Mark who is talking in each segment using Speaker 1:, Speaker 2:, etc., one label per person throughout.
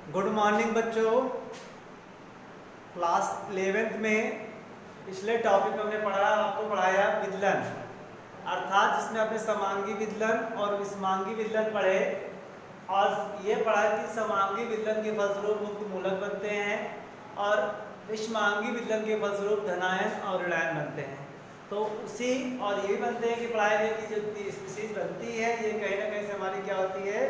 Speaker 1: Good morning बच्चों। Class 11th में पिछले टॉपिक में हमने आपको पढ़ाया विदलन, अर्थात जिसमें अपने समांगी विदलन और विषमांगी विदलन पढ़े और ये पढ़ा कि समांगी विदलन के फलस्वरूप मुक्त मूलक बनते हैं और विषमांगी विदलन के फलस्वरूप धनायन और ऋणायन बनते हैं। तो उसी और ये भी बनते हैं कि पढ़ाए गए की जो स्पीशीज बनती है ये कहीं ना कहीं से हमारी क्या होती है,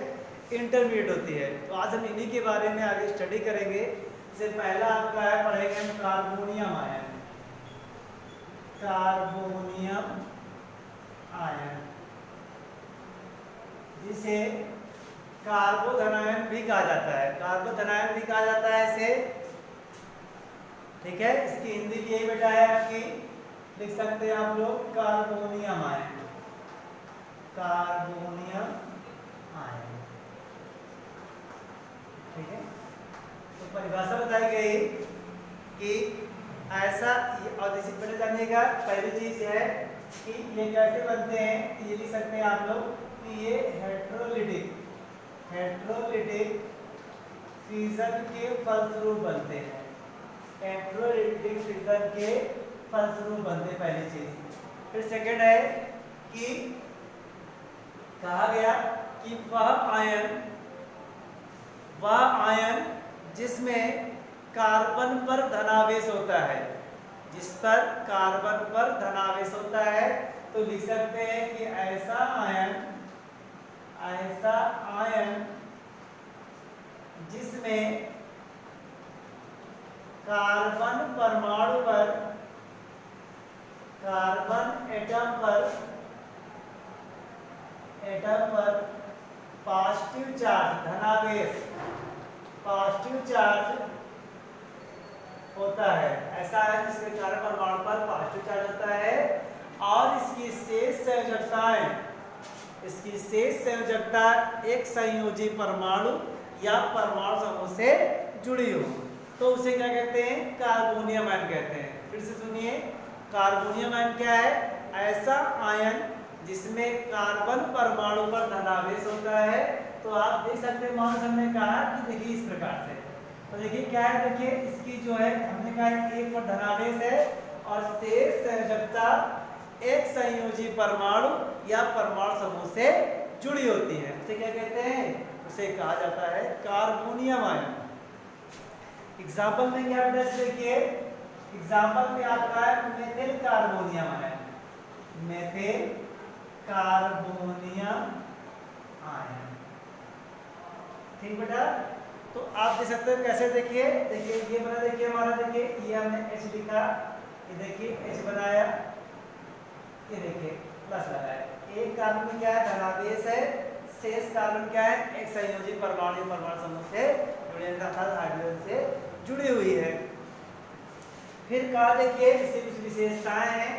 Speaker 1: इंटरमीडिएट होती है। तो आज हम इन्हीं के बारे में आगे स्टडी करेंगे। इससे पहला आपका है पढ़ेंगे हम कार्बोनियम आयन। कार्बोनियम आयन जिसे कार्बोधनायन भी कहा जाता है, कार्बोधनायन भी कहा जाता है इसे, ठीक है। इसकी हिंदी भी यही बेटा है आपकी, लिख सकते हैं आप लोग कार्बोनियम आयन, कार्बोनियम आयन, ठीक है। तो परिभाषा बताई गई कि ऐसा, और इसी पहले जानने का पहली चीज है कि ये कैसे बनते हैं। ये लिख सकते हैं आप लोग कि ये हेट्रोलिटिक फिजन के फलस्वरूप बनते हैं, हेट्रोलिटिक फिजन के फलस्वरूप बनते हैं, पहली चीज। फिर सेकंड है कि कहा गया कि वह आयन जिसमें कार्बन पर धनावेश होता है, जिस पर कार्बन पर धनावेश होता है, तो लिख सकते हैं कि ऐसा आयन जिसमें कार्बन परमाणु पर, कार्बन एटम पर पॉजिटिव चार्ज, धनावेश पॉजिटिव चार्ज होता है। ऐसा है जिसके कार्बन परमाणु पर पॉजिटिव चार्ज होता है और इसकी शेष संयोजकता एक संयोजी परमाणु या परमाणु समूह से जुड़ी हो, तो उसे क्या कहते हैं, कार्बोनियम आयन कहते हैं। फिर से सुनिए, कार्बोनियम आयन क्या है, ऐसा आयन जिसमें कार्बन परमाणु पर धनावेश होता है। तो आप देख सकते हैं, मानो हमने कहा कि देखिए इस प्रकार से, तो देखिए क्या है, देखिए इसकी जो है हमने कहा एक पर धनावेश है और शेष संयोजकता एक संयोजी परमाणु या परमाणु समूह से जुड़ी होती है। उसे क्या कहते हैं, उसे कहा जाता है कार्बोनियम आयन। एग्जाम्पल में क्या बेटा, देखिए एग्जाम्पल में आपका है methyl carbonium ion, methyl carbonium ion, ठीक बेटा। तो आप देख सकते हो कैसे, देखिए ये बना, देखिए हमारा, देखिए ये हमने H लिखा, ये देखिए H बनाया, ये देखिए प्लस लगाया। एक कार्बन में क्या है, धनावेश है, शेष कार्बन क्या है, एक संयोजी परमाणु समूह से जुड़े, हाइड्रोजन से जुड़ी हुई है। फिर कहा, देखिए इसकी कुछ विशेषताएं हैं,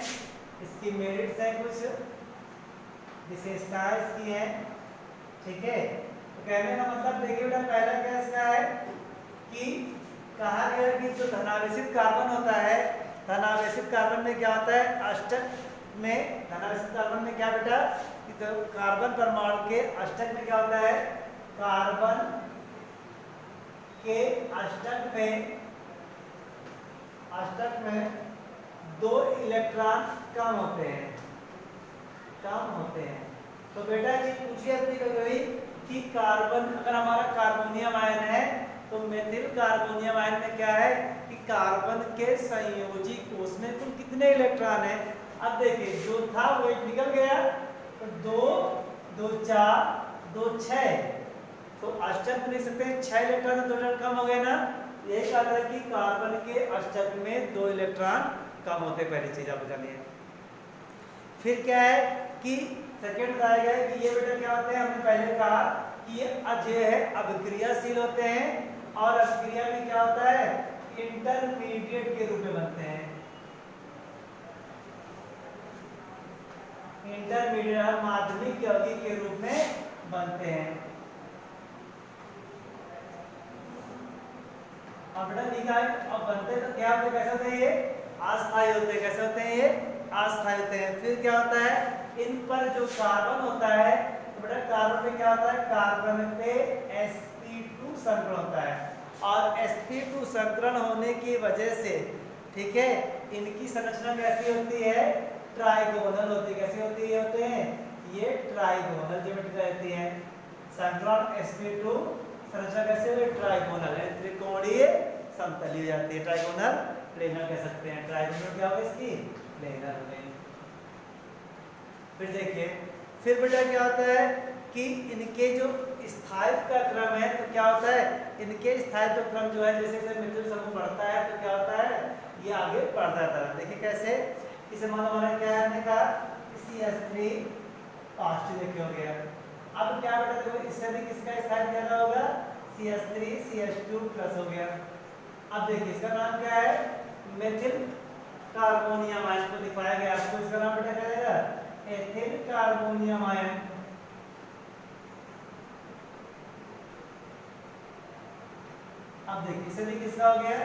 Speaker 1: इसकी मेरिट्स हैं, कुछ विशेषताएं इसकी हैं, ठीक है। कहने का मतलब देखिए बेटा, पहला क्या इसका है कि कहा गया कि जो धनावेशित कार्बन होता है, धनावेशित कार्बन में क्या होता है, अष्टक में, धनावेशित कार्बन में क्या बेटा, तो कार्बन परमाणु के अष्टक में क्या होता है, कार्बन के अष्टक में 2 इलेक्ट्रॉन कम होते हैं। तो बेटा ये पूछिए अपनी कभी कि कार्बन, अगर हमारा कार्बोनियम आयन है तो मेथिल कार्बोनियम आयन में क्या है कि कार्बन के संयोजी कोष में कुल कितने इलेक्ट्रॉन है। अब देखिए जो था वो एक निकल गया, तो 2 2 4 2 6, तो अष्टक लिख सकते हैं 6 इलेक्ट्रॉन, 2 इलेक्ट्रॉन कम हो गए ना। यही कहा था कि कार्बन के अष्टक में 2 इलेक्ट्रॉन कम होते, पहली चीज आप जानिए। फिर क्या है कि सेकेंड बताया गया है कि ये बेटा क्या होते हैं, हमने पहले कहा कि ये अजेय है, अभिक्रियाशील होते हैं और अभिक्रिया में क्या होता है, इंटरमीडिएट के रूप में बनते हैं, इंटरमीडिएट माध्यमिक यौगिक के रूप में बनते हैं। अब बेटा लिखा है, अब बनते तो क्या होते, कैसे होते हैं ये, अस्थायी होते हैं। कैसे होते हैं ये, अस्थायी होते हैं। फिर क्या होता है, इन पर जो कार्बन होता है, तो बेटा कार्बन पे क्या होता है, कार्बन पे sp sp2 संकरण होता है। और sp2 संकरण होने की वजह से, ठीक है, इनकी संरचना कैसी होती है, ट्राइगोनल होती है। कैसी होती है, होते हैं ये ट्राइगोनल ज्योमेट्री रहती है। संकरण sp2 संरचना कैसे होती है, ट्राइगोनल है, त्रिकोणीय समतली हो जाती है, ट्राइगोनल प्लेनर कह सकते हैं। ट्राइगोनल क्या होगा इसकी, प्लेनर प्लेन। फिर देखिए, फिर बेटा क्या होता है कि इनके जो स्थायित्व का क्रम है, तो क्या होता है, इनके स्थायित्व क्रम जो है, जैसे जैसे मिथुन समूह बढ़ता है तो क्या होता है, ये आगे बढ़ता जाता है। देखिए कैसे, इसे मानो हमारा क्या है, हमने कहा CH3 पॉजिटिव देखिए हो गया। अब क्या बेटा देखो, इससे भी किसका स्थायित्व ज्यादा होगा, CH3 CH2 प्लस हो गया। अब देखिए इसका नाम क्या है, मेथिल कार्बोनियम आयन को दिखाया गया आपको। इसका नाम बेटा क्या रहेगा, एथिल कार्बोनियम आयन। अब देखिए इसे भी किसका हो गया,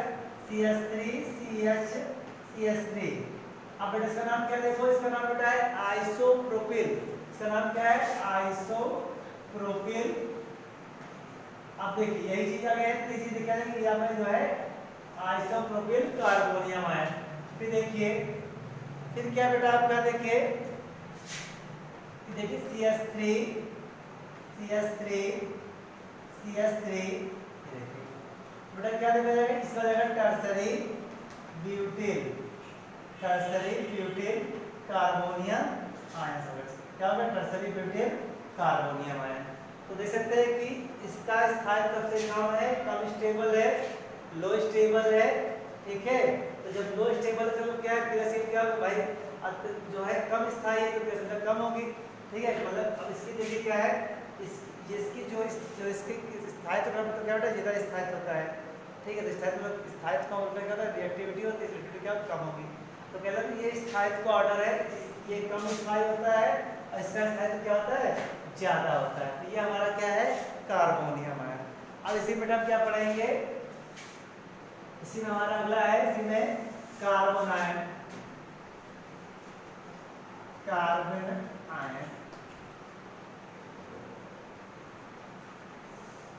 Speaker 1: CH3 CH CH3। अब बेटा इसका नाम क्या देखो, इसका नाम बेटा है आइसोप्रोपिल। इसका नाम क्या है, आइसोप्रोपिल। अब देखिए यही चीज आ गई, तीसरी चीज दिखा देंगे यहाँ पे जो है आइसोप्रोपिल कार्बोनियम आयन। फिर देखिए, फिर क्या बेटा आपका देखिए CH3 CH3 CH3 बेटा क्या देखा जाएगा, इसका जाएगा tertiary butyl, tertiary butyl carbonium ion. क्या होगा, टर्सरी ब्यूटिल कार्बोनियम आयन। तो देख सकते हैं कि इसका स्थायित्व सबसे कम है, कम स्टेबल है, लो स्टेबल है, ठीक है। तो जब लो स्टेबल है तो क्या है, क्रियाशील क्या होगा भाई, जो है कम स्थायी है तो क्रियाशीलता कम होगी, ठीक है। मतलब अब इसकी देखिए क्या है, इसकी जो इसकी स्थायित्व का मतलब क्या होता है, जितना स्थायित्व होता है, ठीक है। तो स्थायित्व का मतलब क्या होता है, रिएक्टिविटी होती है, रिएक्टिविटी क्या कम होगी। तो कह लो ये स्थायित्व का ऑर्डर है, ये कम स्थायी होता है और इसका स्थायित्व क्या होता है, ज्यादा होता है। तो ये हमारा क्या है, कार्बोनियम आयन। अब इसी में हम क्या पढ़ेंगे, इसी में हमारा अगला है, इसी में कार्बन आयन, कार्बन आयन।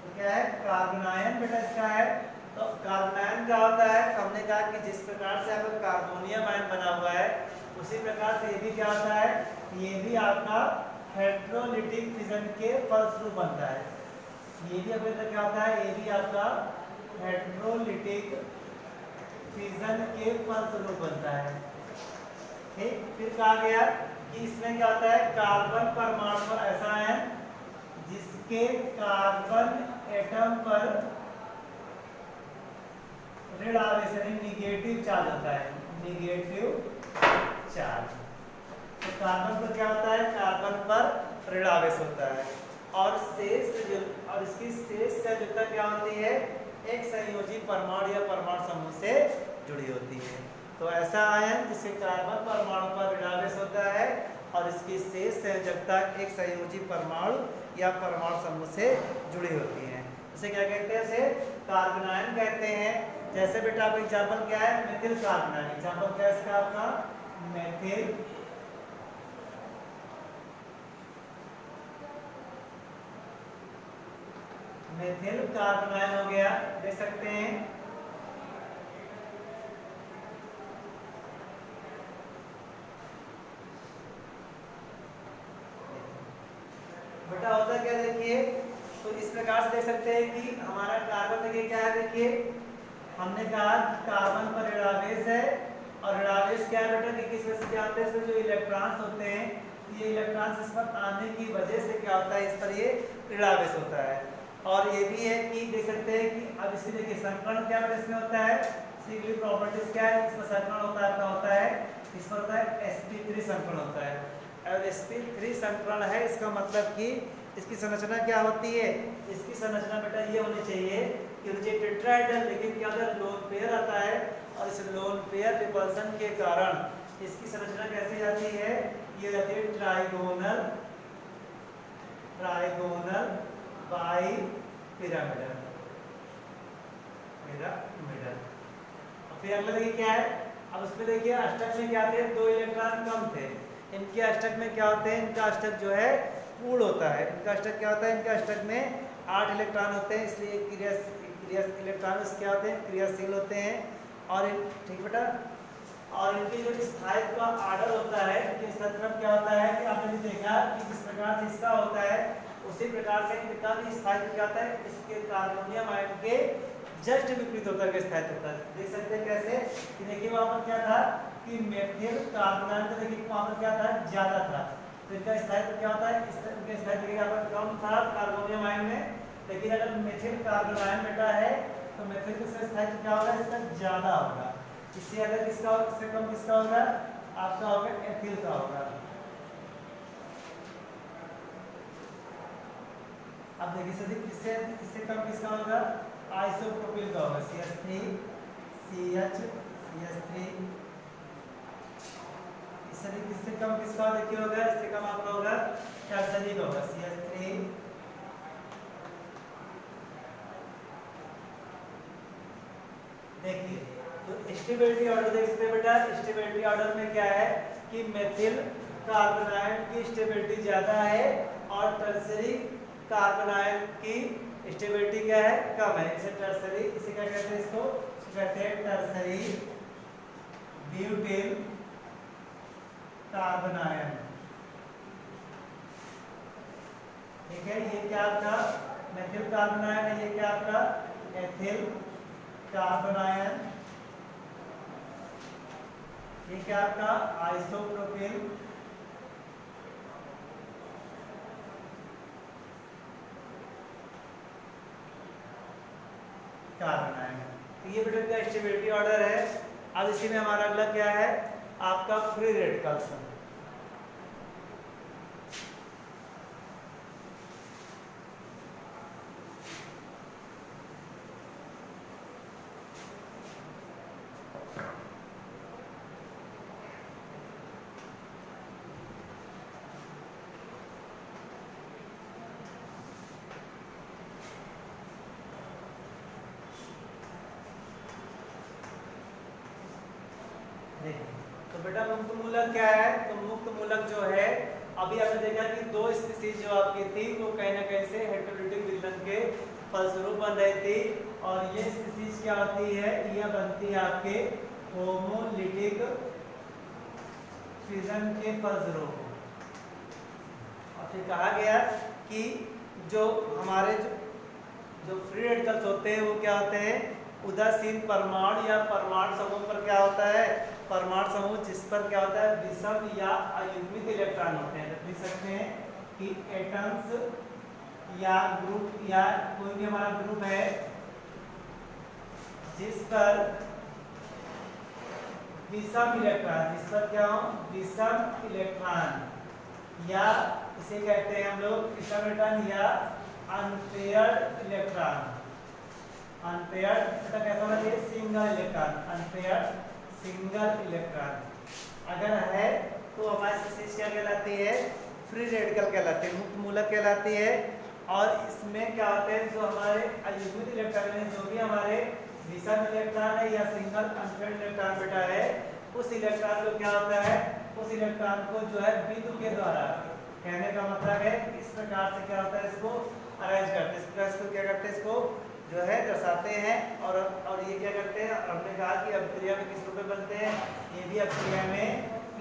Speaker 1: तो क्या है, कार्बन आयन बेटा इसका है। तो कार्बन आयन क्या होता है, हमने कहा कि जिस प्रकार से आपका कार्बोनियम आयन बना हुआ है, उसी प्रकार से ये भी क्या होता है, ये भी आपका हेटेरोलिटिक फिजन के फलस्वरूप बनता है। ये भी आपके अंदर क्या होता है, ये भी आपका हेटेरोलिटिक फिजन के फलस्वरूप बनता है, ठीक। फिर कहा गया कि इसमें क्या होता है, कार्बन परमाणु पर ऐसा है जिसके कार्बन एटम पर ऋण आवेश यानी निगेटिव चार्ज होता है, निगेटिव चार्ज। तो कार्बन पर क्या होता है, कार्बन पर ऋण आवेश होता है। और शेष जो, और इसकी शेष संयोजकता क्या होती है, एक संयोजी परमाणु या परमाणु समूह से जुड़ी होती है। तो ऐसा आयन जिसके कार्बन परमाणु पर ऋण आवेश होता है और इसकी शेष संयोजकता एक संयोजी परमाणु या परमाणु समूह से जुड़ी होती है, उसे क्या कहते हैं, उसे कार्बन आयन कहते हैं। जैसे बेटा आप एग्जाम्पल क्या है, मेथिल कार्बन आयन। एग्जाम्पल क्या है इसका आपका, मेथिल मेथिल कार्बन आयन हो गया, देख सकते हैं। बेटा होता क्या देखिए, तो इस प्रकार से देख सकते हैं कि हमारा कार्बन देखिए क्या है, देखिए हमने कहा कार्बन पर ऋण आवेश है और ऋण आवेश क्या है बेटा, कि किस वजह से जानते हैं, इसमें जो इलेक्ट्रॉन्स होते हैं, ये इलेक्ट्रॉन्स इस पर आने की वजह से क्या होता है, इस पर ये ऋण आवेश होता है। और ये भी है कि देख सकते हैं कि अब इसमें देखिए संकरण क्या इसमें होता है, सिग्नल प्रॉपर्टीज क्या है, इसमें संकरण होता है, क्या होता है, इसमें होता है sp3 संकरण होता है। और sp3 संकरण है, इसका मतलब कि इसकी संरचना क्या होती है, इसकी संरचना बेटा ये होनी चाहिए कि मुझे टेट्राहेड्रल, लेकिन क्या होता है, लोन पेयर आता है और इस लोन पेयर रिपल्सन के कारण इसकी संरचना कैसे जाती है, ये जाती है trigonal, trigonal bi pyramidal, pyramidal. फिर अगला देखिए क्या है, अब उसमें देखिए अष्टक में क्या थे, 2 इलेक्ट्रॉन कम थे, इनके अष्टक में क्या होते हैं, इनका अष्टक जो है पूर्ण होता है। इनका अष्टक क्या होता है, इनका अष्टक में 8 इलेक्ट्रॉन होते हैं, इसलिए इलेक्ट्रॉन क्या होते हैं, क्रियाशील होते हैं। और ठीक बेटा, और इनके जो स्थायित्व का आर्डर होता है, इनके स्थायित्व क्या होता है कि आपने भी देखा कि जिस प्रकार से इसका होता है उसी प्रकार से इनका भी स्थायित्व क्या होता है, इसके कार्बोनियम आयन के जस्ट विपरीत होकर के स्थायित्व होता है। देख सकते हैं कैसे कि देखिए वहां पर क्या था कि मेथिल कार्बन आयन, देखिए वहां पर क्या था, ज्यादा था, तो इनका स्थायित्व क्या होता है, इनके स्थायित्व यहाँ पर कम था कार्बोनियम आयन में। लेकिन अगर मेथिल कार्बन आयन बेटा है तो मेथिल का स्थायित्व क्या होगा, इसका ज्यादा होगा। इससे अगर किसका, इससे कम किसका होगा, आपका होगा एथिल का होगा। अब देखिए सदी किससे इससे कम किसका होगा, आइसोप्रोपिल का होगा, CH3 CH3। इससे किससे कम किसका देखिए होगा, इससे कम आपका होगा टर्सरी का होगा, CH3। देखिए तो स्टेबिलिटी ऑर्डर देख सकते हैं बेटा, स्टेबिलिटी ऑर्डर में क्या है कि मेथिल कार्बन आयन की स्टेबिलिटी ज्यादा है और टर्सरी कार्बन आयन की स्टेबिलिटी क्या है, कम है। इसे टर्सरी, इसे क्या कहते हैं, इसको कहते हैं टर्सरी ब्यूटिल कार्बन आयन। ठीक है, ये क्या आपका मेथिल कार्बन आयन है, ये क्या आपका एथिल कार्बन आयन, ये क्या आपका आइसोप्रोपिल कार्बन आयन। तो ये बेटा का स्टेबिलिटी ऑर्डर है। अब इसी में हमारा अगला क्या है, आपका फ्री रेडिकल्स। तो बेटा मुक्त मूलक क्या है, तो मुक्त मूलक जो है अभी आपने देखा कि दो स्पीशीज जो आपकी थी वो कहीं ना कहीं से हेटेरोडिटिक विलयन के फलस्वरूप बन रही थी, और ये स्पीशीज क्या होती है, ये बनती है आपके होमोलिटिक फिजन के फलस्वरूप। और फिर कहा गया कि जो हमारे जो फ्री रेडिकल्स होते हैं वो क्या होते हैं, उदासीन परमाणु या परमाणु समूह पर क्या होता है, परमाणु समूह जिस पर क्या होता है विषम या अयुग्मित इलेक्ट्रॉन होते हैं। तो लिख सकते हैं कि एटम्स या ग्रुप या कोई भी हमारा ग्रुप है जिस पर विषम इलेक्ट्रॉन, जिस पर क्या हो विषम इलेक्ट्रॉन, या इसे कहते हैं हम लोग विषम इलेक्ट्रॉन या अनपेयर्ड इलेक्ट्रॉन। अनपेयर्ड मतलब कैसा होना चाहिए, single electron, unpaired single electron अगर है तो हमारी स्पीशीज क्या कहलाती है, फ्री रेडिकल कहलाती है, मुक्त मूलक कहलाती है। और इसमें क्या होते हैं, जो हमारे अयुग्मित इलेक्ट्रॉन है, जो भी हमारे विषम इलेक्ट्रॉन है या सिंगल अनपेयर्ड इलेक्ट्रॉन बेटा है, उस इलेक्ट्रॉन को क्या होता है, उस इलेक्ट्रॉन को जो है बिंदु के द्वारा, कहने का मतलब है इस प्रकार से क्या होता है, इसको अरेंज करते हैं, इस प्रकार इसको क्या करते हैं, इसको जो है दर्शाते हैं। और ये क्या करते हैं, हमने कहा कि अभिक्रिया में किस रूप में बनते हैं, ये भी अभिक्रिया में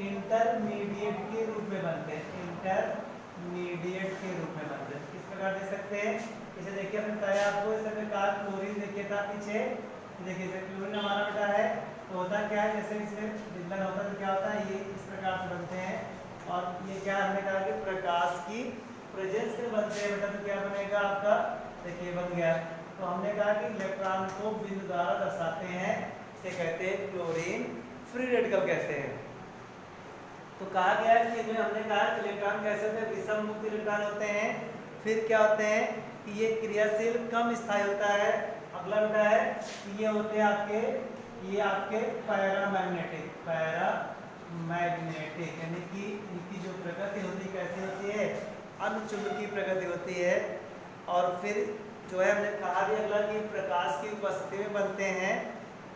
Speaker 1: इंटरमीडिएट के रूप में बनते हैं, इंटरमीडिएट के रूप में बनते हैं। किस प्रकार दे सकते हैं, इसे देखिए अपने बताया आपको, इस प्रकार क्लोरीन देखिए था पीछे, देखिए इसे क्लोरीन हमारा बेटा है, तो होता क्या है, जैसे इसमें विलयन होता है तो क्या होता है, ये इस प्रकार से बनते हैं। और ये क्या हमने कहा कि प्रकाश की प्रेजेंस में बनते हैं बेटा, तो क्या बनेगा आपका, देखिए बन गया। तो हमने कहा कि इलेक्ट्रॉन को बिंदु द्वारा दर्शाते हैं, इसे कहते हैं क्लोरीन फ्री रेडिकल कहते हैं। तो कहा गया है कि हमने कहा कि इलेक्ट्रॉन कैसे होते हैं, विषम मुक्त इलेक्ट्रॉन होते हैं। फिर क्या होते हैं कि ये क्रियाशील कम स्थायी होता है। अगला बेटा है कि ये होते हैं आपके, ये आपके पैरामैग्नेटिक, पैरामैग्नेटिक यानी कि इनकी जो प्रकृति होती है कैसी होती है, अनुचुंबकीय प्रकृति होती है। और फिर जो है हमने कहा भी अगला कि प्रकाश की उपस्थिति में बनते हैं,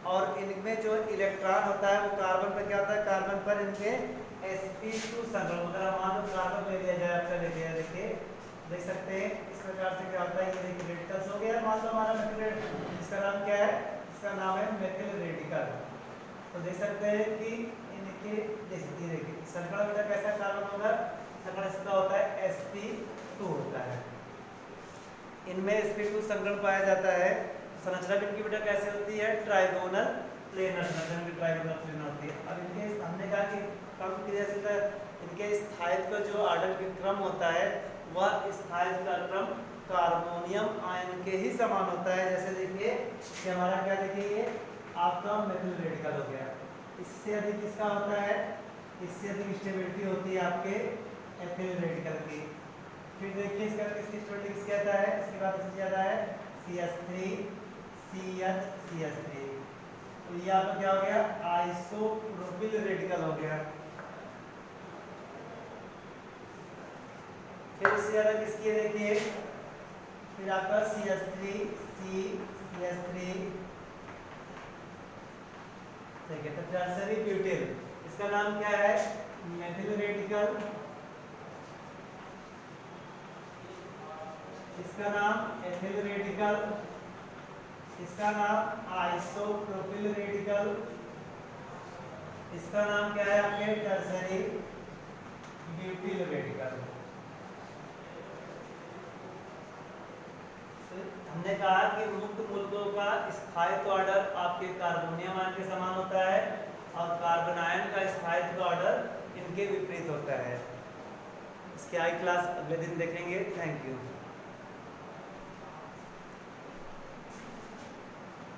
Speaker 1: और इनमें जो इलेक्ट्रॉन होता है वो कार्बन पर क्या होता है, कार्बन पर इनके sp2 संकलन, अगर मान लो कार्बन ले लिया जाए, आपका ले लिया, देखिए देख सकते हैं इस प्रकार से क्या होता है, ये देखिए रेडिकल्स हो गया, मान लो हमारा मेथिल, इसका नाम क्या है, इसका नाम है मेथिल रेडिकल। तो देख सकते हैं कि इनके देखिए संकलन बेटा कैसा कार्बन होगा, संकलन इसका होता है sp2 होता है। इनमें sp2 संकलन पाया जाता है। संरचना इनकी बेटा कैसे होती है, ट्राइगोनल प्लेनर संरचना की ट्राइगोनल प्लेनर होती है। अब इनके हमने कहा कि क्रम क्रियाशीलता, इनके स्थायित्व का जो ऑर्डर के क्रम होता है वह स्थायित्व का क्रम कार्बोनियम आयन के ही समान होता है। जैसे देखिए कि हमारा क्या, देखिए ये आपका मेथिल रेडिकल हो गया, इससे अधिक किसका होता है, इससे अधिक स्टेबिलिटी होती है आपके एथिल रेडिकल की। फिर देखिए इसका किसकी स्टेबिलिटी किसकी आता है, इसके बाद इससे ज़्यादा है CH3 CH3। तो ये आपका क्या हो गया, आइसोप्रोपिल रेडिकल हो गया। फिर इससे ज़्यादा किसकी है, देखिए फिर आपका CH3 CH3, ठीक है। तो टर्सरी ब्यूटिल, इसका नाम क्या है, मेथिल रेडिकल, इसका नाम एथिल रेडिकल, इसका नाम आइसोप्रोपिल रेडिकल, इसका नाम क्या है आपके टर्सरी ब्यूटिल रेडिकल। हमने कहा कि मुक्त मूलकों का स्थायित्व ऑर्डर आपके कार्बोनियम आयन के समान होता है और कार्बन आयन का स्थायित्व ऑर्डर इनके विपरीत होता है। इसके आगे क्लास अगले दिन देखेंगे। Thank you.